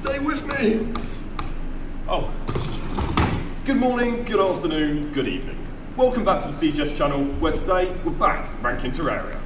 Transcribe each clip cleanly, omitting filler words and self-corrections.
Stay with me. Oh. Good morning, good afternoon, good evening. Welcome back to the CGS channel, where today we're back ranking Terraria.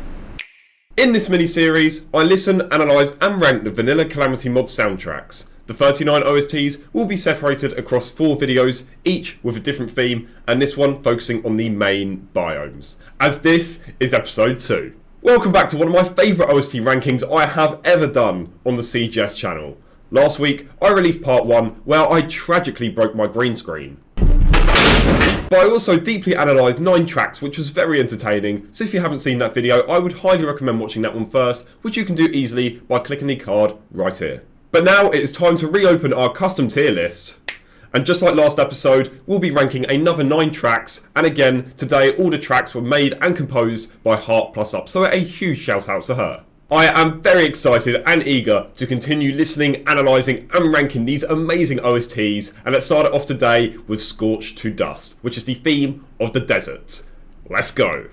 In this mini-series, I listen, analyse and rank the Vanilla Calamity mod soundtracks. The 39 OSTs will be separated across 4 videos, each with a different theme, and this one focusing on the main biomes, as this is episode 2. Welcome back to one of my favourite OST rankings I have ever done on the CGS channel. Last week, I released part 1, where I tragically broke my green screen. But I also deeply analysed 9 tracks, which was very entertaining, so if you haven't seen that video, I would highly recommend watching that one first, which you can do easily by clicking the card right here. But now it is time to reopen our custom tier list. And just like last episode, we'll be ranking another 9 tracks, and again, today all the tracks were made and composed by Heart+Up, so a huge shout out to her. I am very excited and eager to continue listening, analysing and ranking these amazing OSTs, and let's start it off today with Scorched to Dust, which is the theme of the desert. Let's go!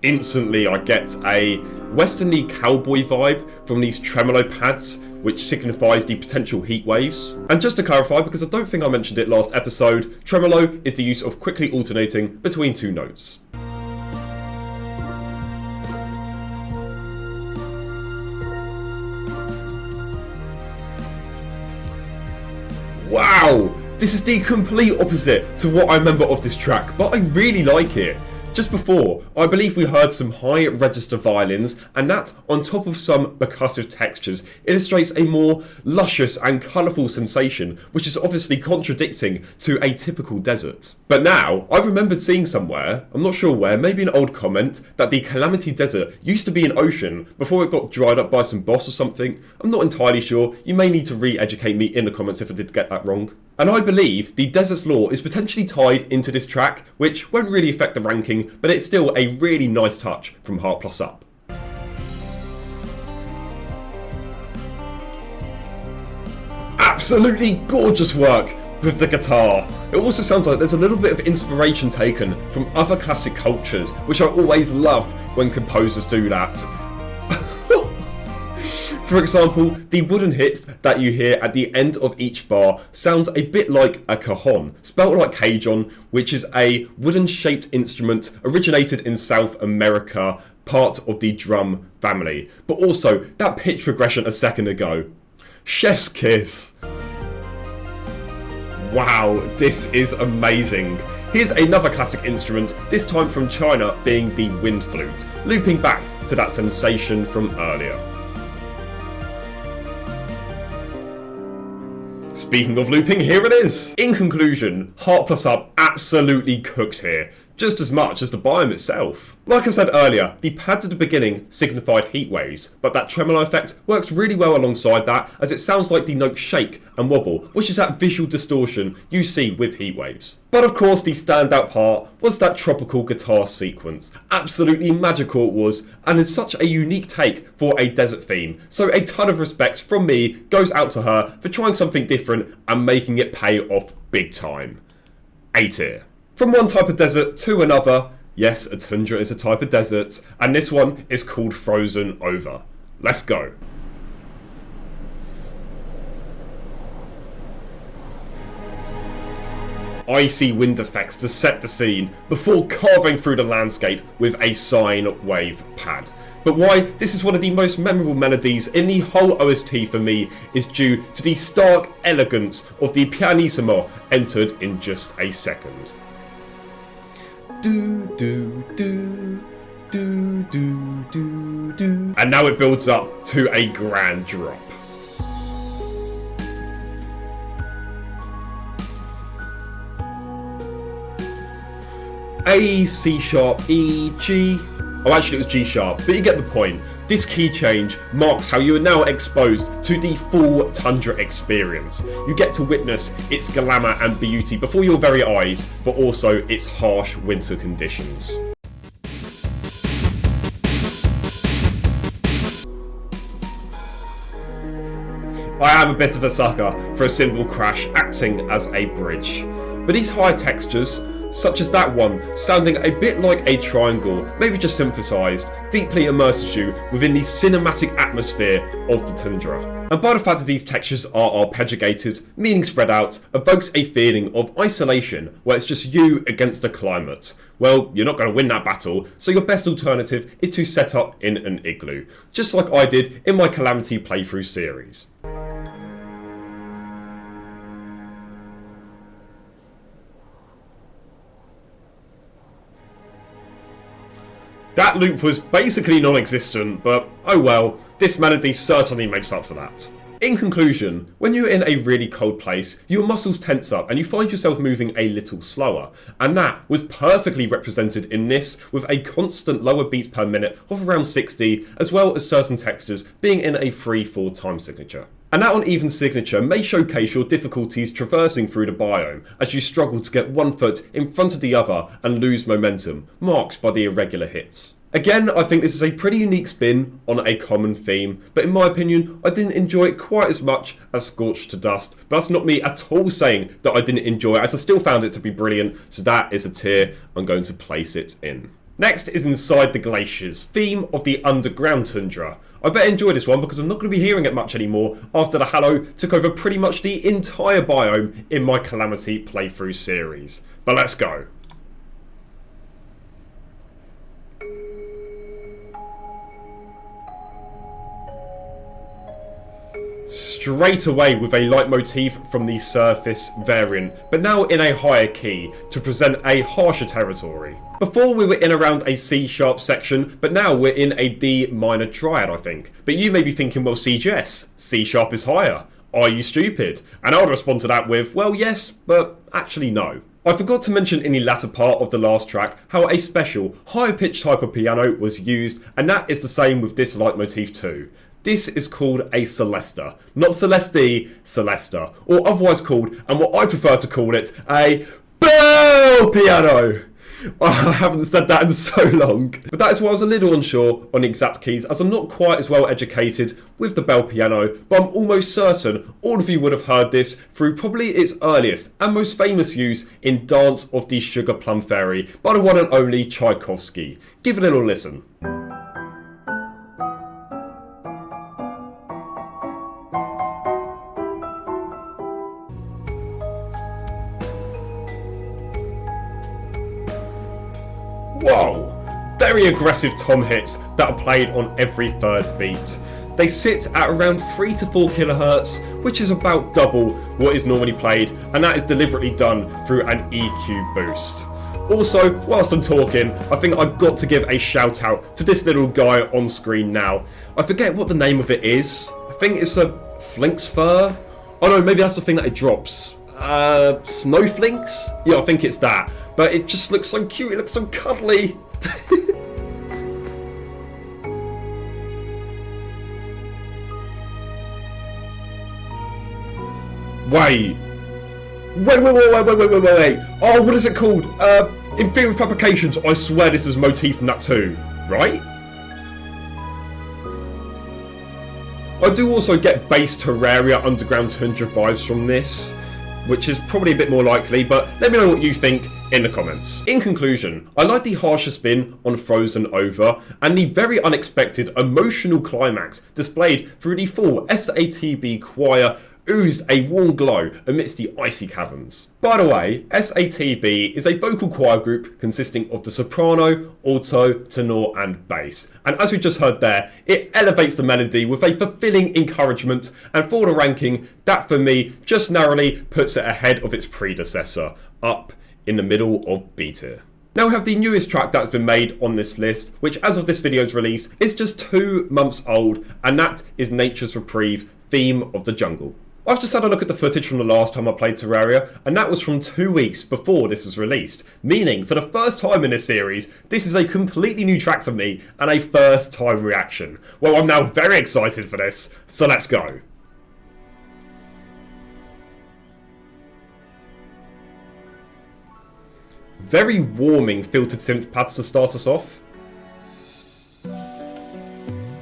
Instantly I get a westerny cowboy vibe from these tremolo pads, which signifies the potential heat waves. And just to clarify, because I don't think I mentioned it last episode, tremolo is the use of quickly alternating between 2 notes. Wow! This is the complete opposite to what I remember of this track, but I really like it. Just before, I believe we heard some high register violins, and that, on top of some percussive textures, illustrates a more luscious and colourful sensation, which is obviously contradicting to a typical desert. But now, I've remembered seeing somewhere, I'm not sure where, maybe an old comment, that the Calamity Desert used to be an ocean before it got dried up by some boss or something. I'm not entirely sure, you may need to re-educate me in the comments if I did get that wrong. And I believe the desert's lore is potentially tied into this track, which won't really affect the ranking, but it's still a really nice touch from Heart+Up. Absolutely gorgeous work with the guitar. It also sounds like there's a little bit of inspiration taken from other classic cultures, which I always love when composers do that. For example, the wooden hits that you hear at the end of each bar sounds a bit like a cajon, spelt like Cajon, which is a wooden-shaped instrument originated in South America, part of the drum family. But also, that pitch progression a second ago. Chef's kiss. Wow, this is amazing. Here's another classic instrument, this time from China, being the wind flute, looping back to that sensation from earlier. Speaking of looping, here it is! In conclusion, Heart+Up absolutely cooks here, just as much as the biome itself. Like I said earlier, the pads at the beginning signified heat waves, but that tremolo effect works really well alongside that, as it sounds like the notes shake and wobble, which is that visual distortion you see with heat waves. But of course, the standout part was that tropical guitar sequence. Absolutely magical it was, and is such a unique take for a desert theme, so a ton of respect from me goes out to her for trying something different and making it pay off big time. A tier. From one type of desert to another, yes, a tundra is a type of desert, and this one is called Frozen Over. Let's go. Icy wind effects to set the scene before carving through the landscape with a sine wave pad. But why this is one of the most memorable melodies in the whole OST for me is due to the stark elegance of the pianissimo entered in just a second. Do do do do do do do. And now it builds up to a grand drop. A, C sharp, E, G. Oh, actually it was G sharp, but you get the point. This key change marks how you are now exposed to the full Tundra experience. You get to witness its glamour and beauty before your very eyes, but also its harsh winter conditions. I am a bit of a sucker for a cymbal crash acting as a bridge, but these higher textures such as that one, sounding a bit like a triangle, maybe just emphasised, deeply immerses you within the cinematic atmosphere of the tundra. And by the fact that these textures are arpeggiated, meaning spread out, evokes a feeling of isolation where it's just you against the climate. Well, you're not going to win that battle, so your best alternative is to set up in an igloo, just like I did in my Calamity playthrough series. That loop was basically non-existent, but oh well, this melody certainly makes up for that. In conclusion, when you're in a really cold place, your muscles tense up and you find yourself moving a little slower, and that was perfectly represented in this with a constant lower beats per minute of around 60, as well as certain textures being in a 3/4 time signature. And that uneven signature may showcase your difficulties traversing through the biome as you struggle to get one foot in front of the other and lose momentum, marked by the irregular hits. Again, I think this is a pretty unique spin on a common theme, but in my opinion, I didn't enjoy it quite as much as Scorched to Dust, but that's not me at all saying that I didn't enjoy it, as I still found it to be brilliant, so that is a tier I'm going to place it in. Next is Inside the Glaciers, theme of the underground tundra. I better enjoy this one because I'm not going to be hearing it much anymore after the Hallow took over pretty much the entire biome in my Calamity playthrough series. But let's go. Straight away with a leitmotif from the surface variant, but now in a higher key to present a harsher territory. Before we were in around a C sharp section, but now we're in a D minor triad, I think. But you may be thinking, well, CGS, C sharp is higher. Are you stupid? And I would respond to that with, well, yes, but actually no. I forgot to mention in the latter part of the last track how a special, higher pitched type of piano was used, and that is the same with this leitmotif too. This is called a Celesta, not Celeste, Celesta, or otherwise called, and what I prefer to call it, a bell piano. I haven't said that in so long. But that is why I was a little unsure on the exact keys, as I'm not quite as well educated with the bell piano, but I'm almost certain all of you would have heard this through probably its earliest and most famous use in Dance of the Sugar Plum Fairy by the one and only Tchaikovsky. Give it a little listen. Whoa! Very aggressive tom hits that are played on every third beat. They sit at around 3 to 4 kHz, which is about double what is normally played, and that is deliberately done through an EQ boost. Also, whilst I'm talking, I think I've got to give a shout out to this little guy on screen now. I forget what the name of it is. I think it's a Flinks fur? Oh no, maybe that's the thing that it drops. Snowflinks? Yeah, I think it's that. But it just looks so cute, it looks so cuddly. Wait. Oh, what is it called? Inferior Fabrications. I swear this is a motif from that too, right? I do also get base Terraria Underground Tundra vibes from this, which is probably a bit more likely, but let me know what you think in the comments. In conclusion, I like the harsher spin on Frozen Over and the very unexpected emotional climax displayed through the full SATB choir oozed a warm glow amidst the icy caverns. By the way, SATB is a vocal choir group consisting of the soprano, alto, tenor and bass. And as we just heard there, it elevates the melody with a fulfilling encouragement, and for the ranking, that for me just narrowly puts it ahead of its predecessor, up in the middle of B tier. Now we have the newest track that's been made on this list, which as of this video's release is just 2 months old, and that is Nature's Reprieve, Theme of the Jungle. I've just had a look at the footage from the last time I played Terraria, and that was from 2 weeks before this was released, meaning for the first time in this series, this is a completely new track for me and a first time reaction. Well, I'm now very excited for this, so let's go. Very warming filtered synth pads to start us off.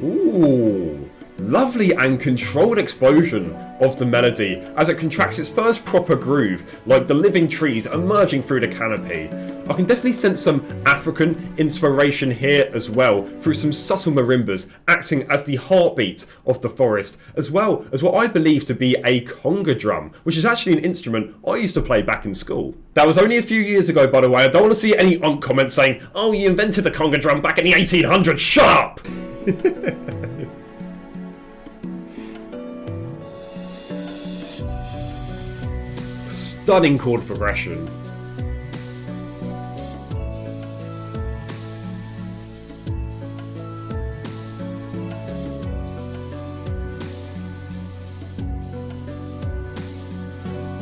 Ooh, lovely and controlled explosion of the melody as it contracts its first proper groove, like the living trees emerging through the canopy. I can definitely sense some African inspiration here as well, through some subtle marimbas acting as the heartbeat of the forest, as well as what I believe to be a conga drum, which is actually an instrument I used to play back in school. That was only a few years ago, by the way. I don't want to see any comments saying, "Oh, you invented the conga drum back in the 1800s, shut up!" Stunning chord progression.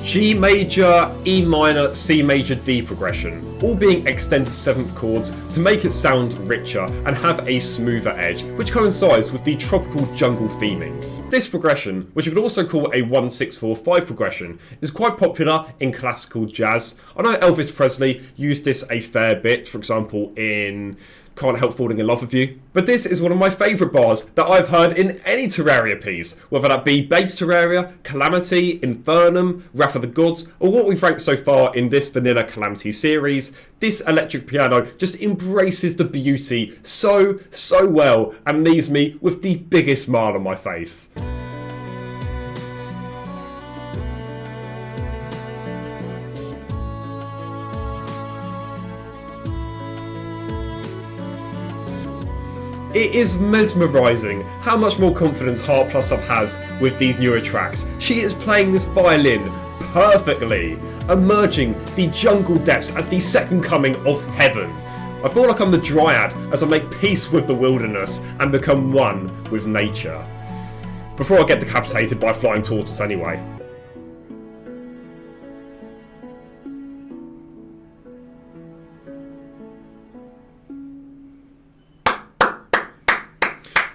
G major, E minor, C major, D progression, all being extended 7th chords to make it sound richer and have a smoother edge, which coincides with the tropical jungle theming. This progression, which you could also call a 1-6-4-5 progression, is quite popular in classical jazz. I know Elvis Presley used this a fair bit, for example in Can't Help Falling in Love with You. But this is one of my favourite bars that I've heard in any Terraria piece, whether that be Base Terraria, Calamity, Infernum, Wrath of the Gods, or what we've ranked so far in this Vanilla Calamity series. This electric piano just embraces the beauty so well and leaves me with the biggest smile on my face. It is mesmerising how much more confidence Heart Plus Up has with these newer tracks. She is playing this violin perfectly, emerging the jungle depths as the second coming of heaven. I feel like I'm the dryad as I make peace with the wilderness and become one with nature. Before I get decapitated by a flying tortoise anyway.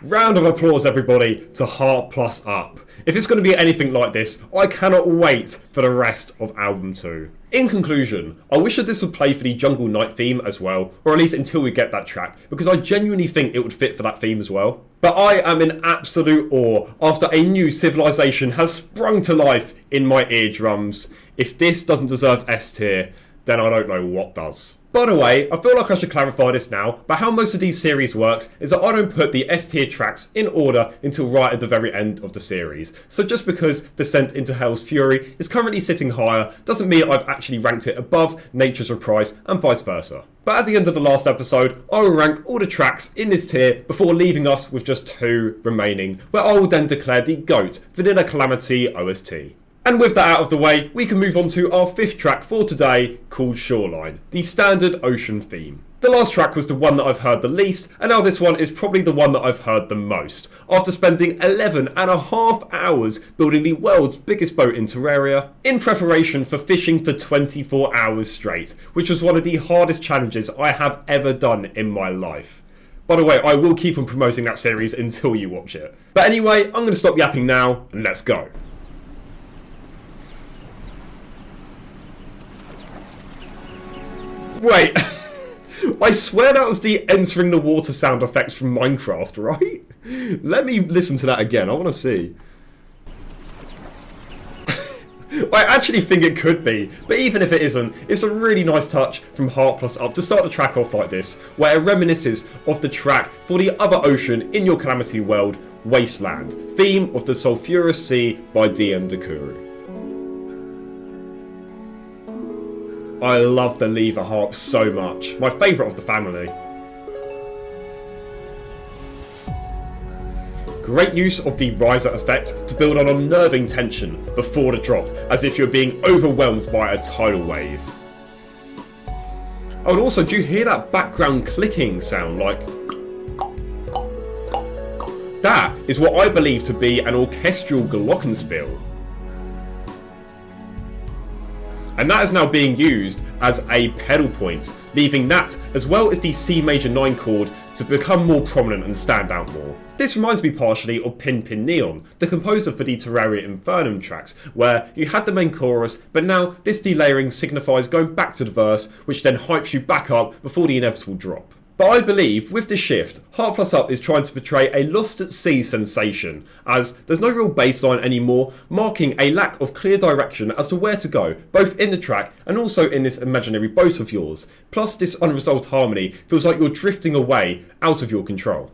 Round of applause, everybody, to Heart Plus Up. If it's going to be anything like this, I cannot wait for the rest of album 2. In conclusion, I wish that this would play for the Jungle Night theme as well, or at least until we get that track, because I genuinely think it would fit for that theme as well. But I am in absolute awe after a new civilization has sprung to life in my eardrums. If this doesn't deserve S tier, then I don't know what does. By the way, I feel like I should clarify this now, but how most of these series works is that I don't put the S tier tracks in order until right at the very end of the series. So just because Descent into Hell's Fury is currently sitting higher doesn't mean I've actually ranked it above Nature's Reprise and vice versa. But at the end of the last episode, I will rank all the tracks in this tier before leaving us with just 2 remaining, where I will then declare the GOAT, Vanilla Calamity OST. And with that out of the way, we can move on to our 5th track for today, called Shoreline, the standard ocean theme. The last track was the one that I've heard the least, and now this one is probably the one that I've heard the most, after spending 11.5 hours building the world's biggest boat in Terraria, in preparation for fishing for 24 hours straight, which was one of the hardest challenges I have ever done in my life. By the way, I will keep on promoting that series until you watch it. But anyway, I'm going to stop yapping now, and let's go. Wait, I swear that was the entering the water sound effect from Minecraft, right? Let me listen to that again, I want to see. I actually think it could be, but even if it isn't, it's a really nice touch from Heart Plus Up to start the track off like this, where it reminisces of the track for the other ocean in your Calamity world, Wasteland, theme of the Sulphurous Sea by DM Dekuru. I love the lever harp so much. My favourite of the family. Great use of the riser effect to build on unnerving tension before the drop, as if you're being overwhelmed by a tidal wave. Oh, and also, do you hear that background clicking sound? Like, that is what I believe to be an orchestral glockenspiel. And that is now being used as a pedal point, leaving that as well as the C major 9 chord to become more prominent and stand out more. This reminds me partially of Pin Pin Neon, the composer for the Terraria Infernum tracks, where you had the main chorus, but now this delayering signifies going back to the verse, which then hypes you back up before the inevitable drop. But I believe with this shift, Heart Plus Up is trying to portray a lost at sea sensation, as there's no real baseline anymore, marking a lack of clear direction as to where to go, both in the track and also in this imaginary boat of yours. Plus this unresolved harmony feels like you're drifting away out of your control.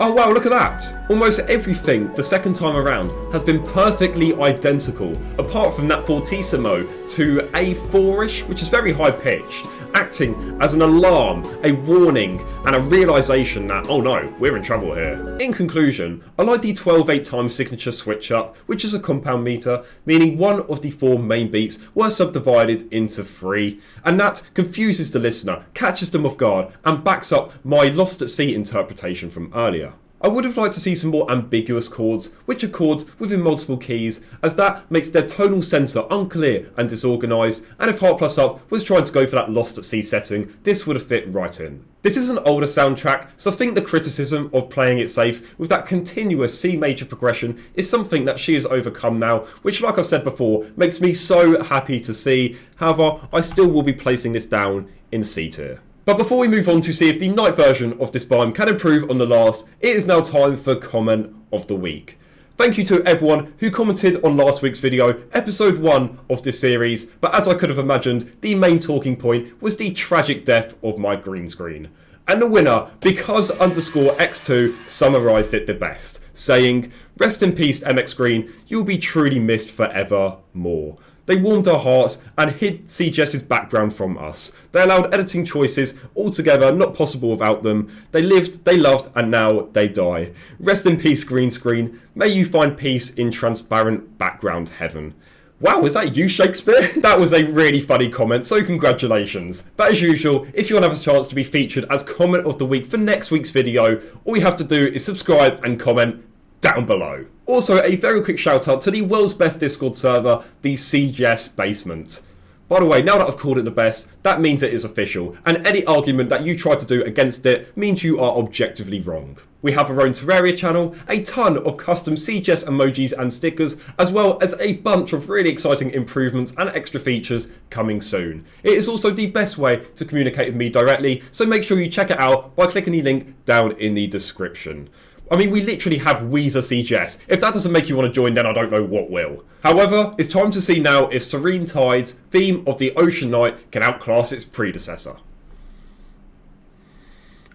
Oh wow, look at that! Almost everything the second time around has been perfectly identical, apart from that fortissimo to a 4ish, which is very high pitched, acting as an alarm, a warning, and a realisation that, oh no, we're in trouble here. In conclusion, I like the 12/8 time signature switch up, which is a compound meter, meaning one of the 4 main beats were subdivided into 3, and that confuses the listener, catches them off guard, and backs up my lost at sea interpretation from earlier. I would have liked to see some more ambiguous chords, which are chords within multiple keys, as that makes their tonal centre unclear and disorganised, and if Heart Plus Up was trying to go for that lost at sea setting, this would have fit right in. This is an older soundtrack, so I think the criticism of playing it safe with that continuous C major progression is something that she has overcome now, which, like I said before, makes me so happy to see. However, I still will be placing this down in C tier. But before we move on to see if the night version of this biome can improve on the last, it is now time for comment of the week. Thank you to everyone who commented on last week's video, episode 1 of this series, but as I could have imagined, the main talking point was the tragic death of my green screen. And the winner, because_X2 summarised it the best, saying, "Rest in peace MX Green, you'll be truly missed forevermore. They warmed our hearts and hid CGS's background from us. They allowed editing choices altogether not possible without them. They lived, they loved, and now they die. Rest in peace, green screen. May you find peace in transparent background heaven." Wow, is that you, Shakespeare? That was a really funny comment, so congratulations. But as usual, if you want to have a chance to be featured as comment of the week for next week's video, all you have to do is subscribe and comment down below. Also, a very quick shout out to the world's best Discord server, the CGS Basement. By the way, now that I've called it the best, that means it is official, and any argument that you try to do against it means you are objectively wrong. We have our own Terraria channel, a ton of custom CGS emojis and stickers, as well as a bunch of really exciting improvements and extra features coming soon. It is also the best way to communicate with me directly, so make sure you check it out by clicking the link down in the description. I mean, we literally have Weezer CGS. If that doesn't make you want to join, then I don't know what will. However, it's time to see now if Serene Tides, theme of the Ocean Night, can outclass its predecessor.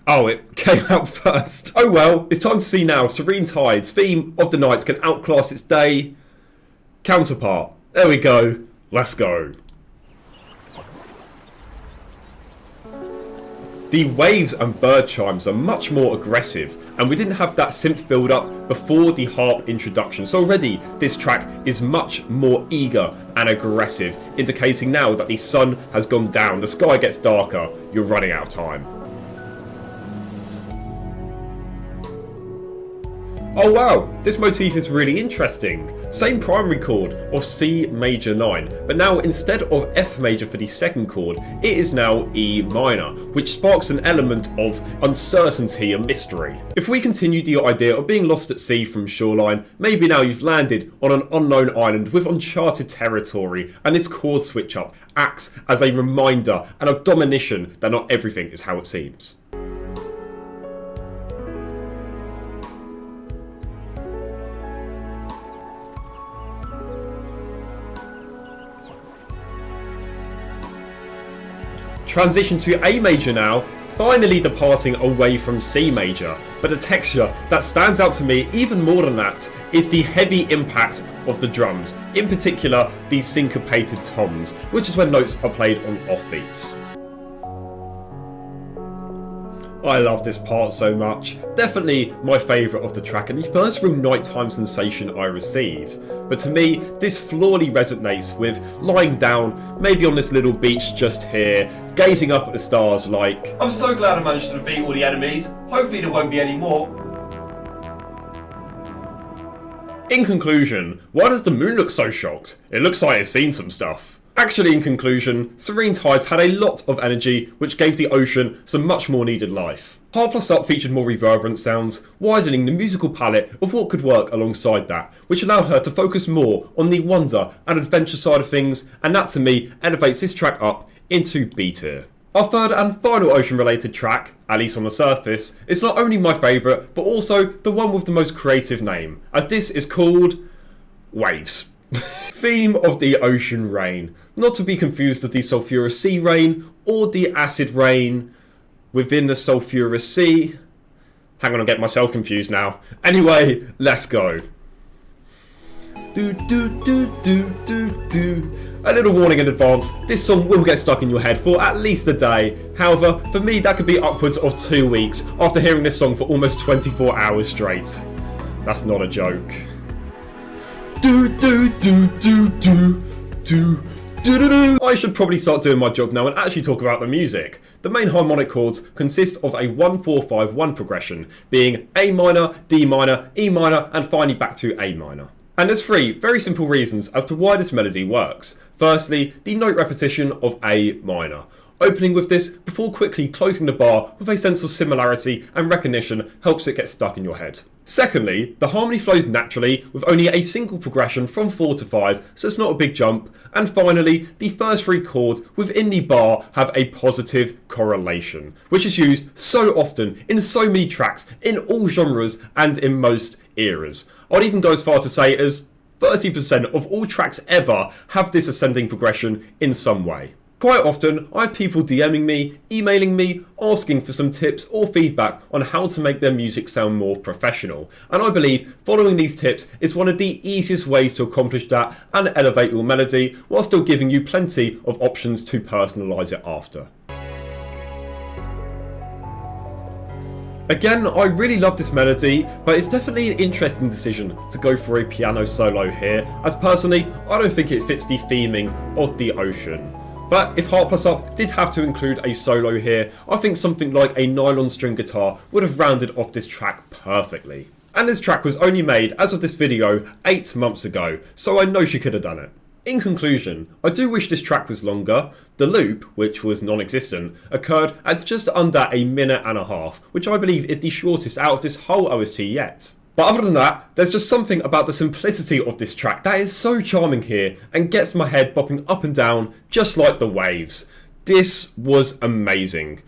Oh, it came out first. Oh well, it's time to see now Serene Tides, theme of the night, can outclass its day counterpart. There we go. Let's go. The waves and bird chimes are much more aggressive, and we didn't have that synth build up before the harp introduction, so already this track is much more eager and aggressive, indicating now that the sun has gone down, the sky gets darker, you're running out of time. Oh wow, this motif is really interesting. Same primary chord of C major 9, but now instead of F major for the second chord, it is now E minor, which sparks an element of uncertainty and mystery. If we continue the idea of being lost at sea from Shoreline, maybe now you've landed on an unknown island with uncharted territory, and this chord switch up acts as a reminder and a admonition that not everything is how it seems. Transition to A major now, finally departing away from C major, but the texture that stands out to me even more than that is the heavy impact of the drums, in particular the syncopated toms, which is when notes are played on offbeats. I love this part so much, definitely my favourite of the track and the first real nighttime sensation I receive. But to me, this flawlessly resonates with lying down, maybe on this little beach just here, gazing up at the stars like, "I'm so glad I managed to defeat all the enemies, hopefully there won't be any more." In conclusion, why does the moon look so shocked? It looks like it's seen some stuff. Actually, in conclusion, Serene Tides had a lot of energy, which gave the ocean some much more needed life. Heart Plus Up featured more reverberant sounds, widening the musical palette of what could work alongside that, which allowed her to focus more on the wonder and adventure side of things, and that to me elevates this track up into B tier. Our third and final ocean related track, at least on the surface, is not only my favourite, but also the one with the most creative name, as this is called Waves. Theme of the ocean rain, not to be confused with the sulphurous sea rain or the acid rain within the sulphurous sea. Hang on, I'm getting myself confused now. Anyway, let's go. Do do do do do do. A little warning in advance, this song will get stuck in your head for at least a day. However, for me that could be upwards of 2 weeks after hearing this song for almost 24 hours straight. That's not a joke. Do do do do do do do do do. I should probably start doing my job now and actually talk about the music. The main harmonic chords consist of a 1-4-5-1 progression, being A minor, D minor, E minor, and finally back to A minor. And there's 3 very simple reasons as to why this melody works. Firstly, the note repetition of A minor, opening with this before quickly closing the bar with a sense of similarity and recognition helps it get stuck in your head. Secondly, the harmony flows naturally with only a single progression from 4 to 5, so it's not a big jump. And finally, the first 3 chords within the bar have a positive correlation, which is used so often in so many tracks, in all genres and in most eras. I'd even go as far to say as 30% of all tracks ever have this ascending progression in some way. Quite often, I have people DMing me, emailing me, asking for some tips or feedback on how to make their music sound more professional. And I believe following these tips is one of the easiest ways to accomplish that and elevate your melody while still giving you plenty of options to personalise it after. Again, I really love this melody, but it's definitely an interesting decision to go for a piano solo here, as personally, I don't think it fits the theming of the ocean. But if Heart Plus Up did have to include a solo here, I think something like a nylon string guitar would have rounded off this track perfectly. And this track was only made, as of this video, 8 months ago, so I know she could have done it. In conclusion, I do wish this track was longer. The loop, which was non-existent, occurred at just under 1.5 minutes, which I believe is the shortest out of this whole OST yet. But other than that, there's just something about the simplicity of this track that is so charming here and gets my head bopping up and down just like the waves. This was amazing.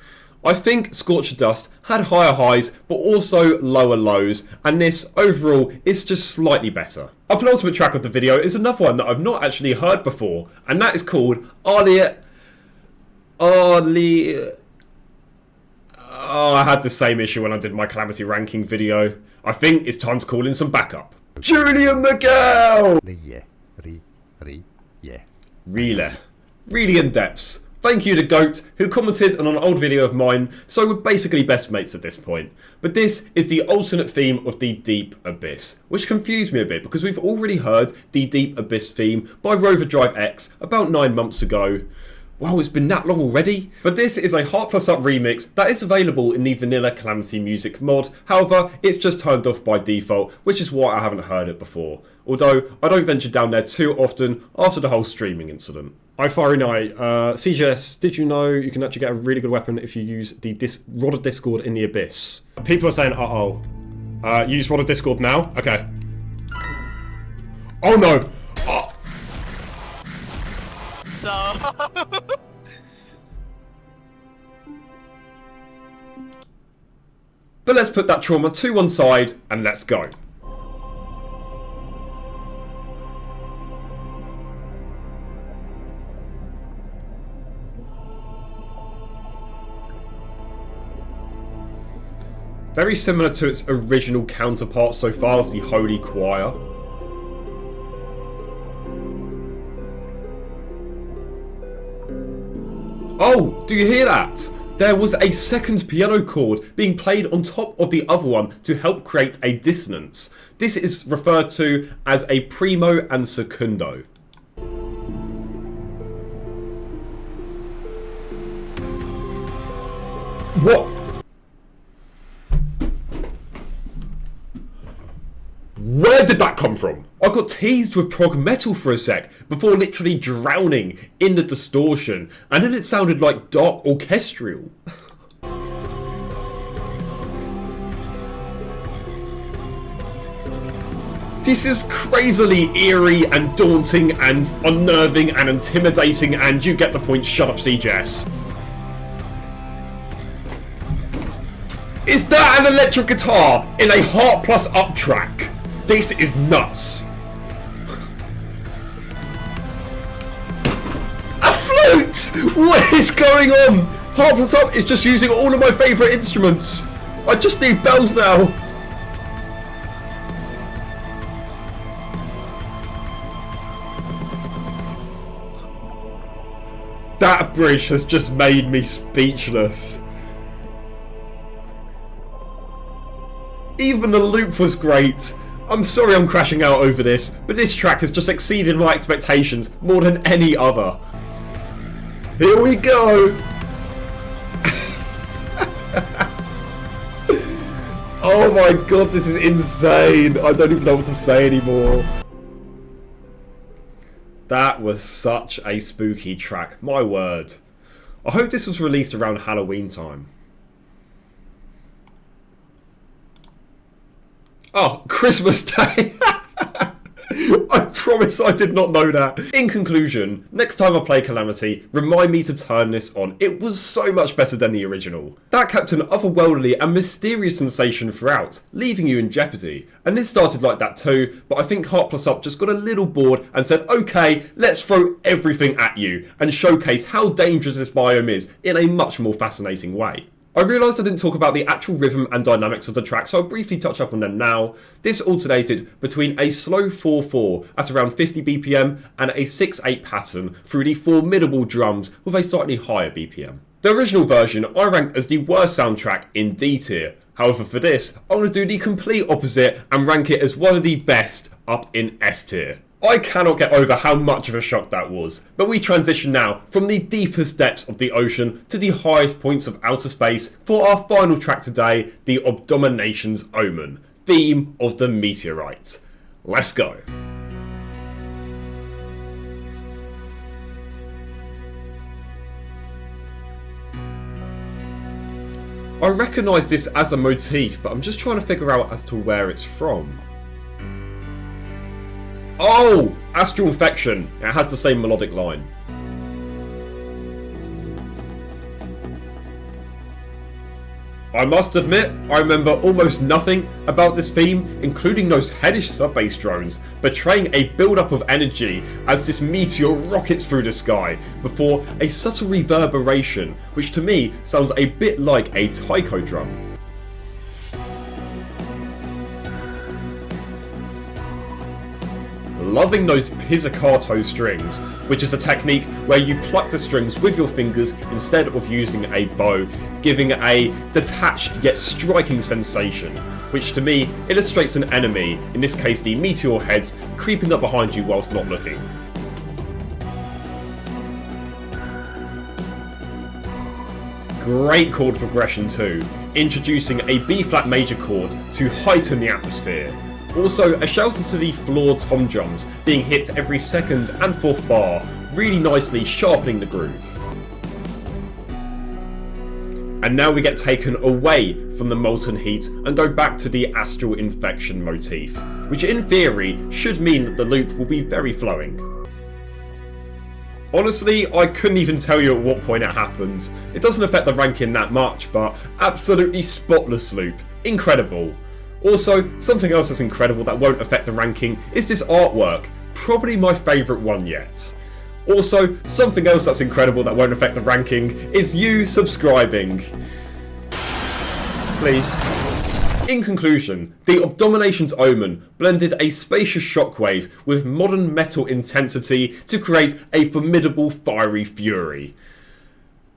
I think Scorched Dust had higher highs but also lower lows, and this overall is just slightly better. Our penultimate track of the video is another one that I've not actually heard before, and that is called Oh, I had the same issue when I did my Calamity ranking video. I think it's time to call in some backup. Julian Miguel! Really in depth. Thank you to Goat, who commented on an old video of mine, so we're basically best mates at this point. But this is the alternate theme of the Deep Abyss, which confused me a bit because we've already heard the Deep Abyss theme by Rover Drive X about 9 months ago. Wow, it's been that long already? But this is a Heart Plus Up remix that is available in the Vanilla Calamity music mod. However, it's just turned off by default, which is why I haven't heard it before. Although, I don't venture down there too often after the whole streaming incident. iFireNight, CGS, did you know you can actually get a really good weapon if you use the Rod of Discord in the Abyss? People are saying, use Rod of Discord now? Okay. Oh no! So... But let's put that trauma to one side and let's go. Very similar to its original counterpart so far of the Holy Choir. Oh, do you hear that? There was a second piano chord being played on top of the other one to help create a dissonance. This is referred to as a primo and secundo. What? Where did that come from? I got teased with prog metal for a sec before literally drowning in the distortion, and then it sounded like dark orchestral. This is crazily eerie and daunting and unnerving and intimidating, and you get the point. Shut up, CJS. Is that an electric guitar in a Heart Plus Up track? This is nuts. A flute! What is going on? Heart Plus Up is just using all of my favourite instruments. I just need bells now. That bridge has just made me speechless. Even the loop was great. I'm sorry I'm crashing out over this, but this track has just exceeded my expectations more than any other. Here we go! Oh my god, this is insane! I don't even know what to say anymore. That was such a spooky track, my word. I hope this was released around Halloween time. Oh, Christmas Day! I promise I did not know that. In conclusion, next time I play Calamity, remind me to turn this on. It was so much better than the original. That kept an otherworldly and mysterious sensation throughout, leaving you in jeopardy. And this started like that too, but I think Heart Plus Up just got a little bored and said, okay, let's throw everything at you and showcase how dangerous this biome is in a much more fascinating way. I realised I didn't talk about the actual rhythm and dynamics of the track, so I'll briefly touch up on them now. This alternated between a slow 4-4 at around 50 BPM and a 6-8 pattern through the formidable drums with a slightly higher BPM. The original version I ranked as the worst soundtrack in D tier. However, for this, I'm going to do the complete opposite and rank it as one of the best up in S tier. I cannot get over how much of a shock that was, but we transition now from the deepest depths of the ocean to the highest points of outer space for our final track today, the Abomination's Omen, theme of the meteorite. Let's go. I recognise this as a motif, but I'm just trying to figure out as to where it's from. Oh! Astral Infection. It has the same melodic line. I must admit, I remember almost nothing about this theme, including those hellish sub-bass drones, betraying a build-up of energy as this meteor rockets through the sky, before a subtle reverberation, which to me sounds a bit like a taiko drum. Loving those pizzicato strings, which is a technique where you pluck the strings with your fingers instead of using a bow, giving a detached yet striking sensation, which to me illustrates an enemy, in this case the meteor heads, creeping up behind you whilst not looking. Great chord progression too, introducing a B-flat major chord to heighten the atmosphere. Also, a shout out to the floor tom drums being hit every second and fourth bar, really nicely sharpening the groove. And now we get taken away from the molten heat and go back to the astral infection motif, which in theory should mean that the loop will be very flowing. Honestly, I couldn't even tell you at what point it happened. It doesn't affect the ranking that much, but absolutely spotless loop. Incredible. Also, something else that's incredible that won't affect the ranking is this artwork, probably my favourite one yet. Also, something else that's incredible that won't affect the ranking is you subscribing. Please. In conclusion, the Abomination's Omen blended a spacious shockwave with modern metal intensity to create a formidable fiery fury.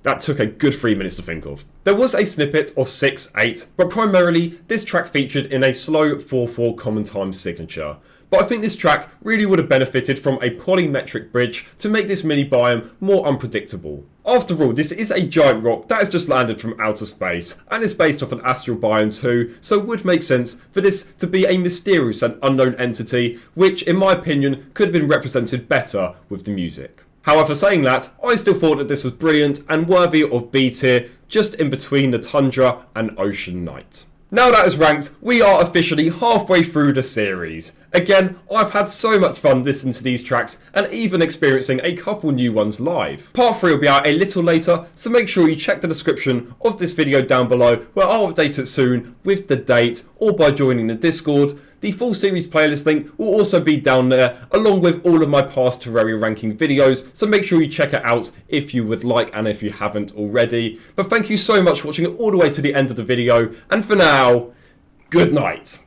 That took a good 3 minutes to think of. There was a snippet of 6-8, but primarily this track featured in a slow 4-4 common time signature. But I think this track really would have benefited from a polymetric bridge to make this mini biome more unpredictable. After all, this is a giant rock that has just landed from outer space, and is based off an astral biome too, so it would make sense for this to be a mysterious and unknown entity, which in my opinion could have been represented better with the music. However, saying that, I still thought that this was brilliant and worthy of B tier, just in between the tundra and ocean night. Now that is ranked, we are officially halfway through the series. Again, I've had so much fun listening to these tracks and even experiencing a couple new ones live. Part 3 will be out a little later, so make sure you check the description of this video down below where I'll update it soon with the date or by joining the Discord. The full series playlist link will also be down there along with all of my past Terraria ranking videos, so make sure you check it out if you would like and if you haven't already. But thank you so much for watching all the way to the end of the video, and for now, good night.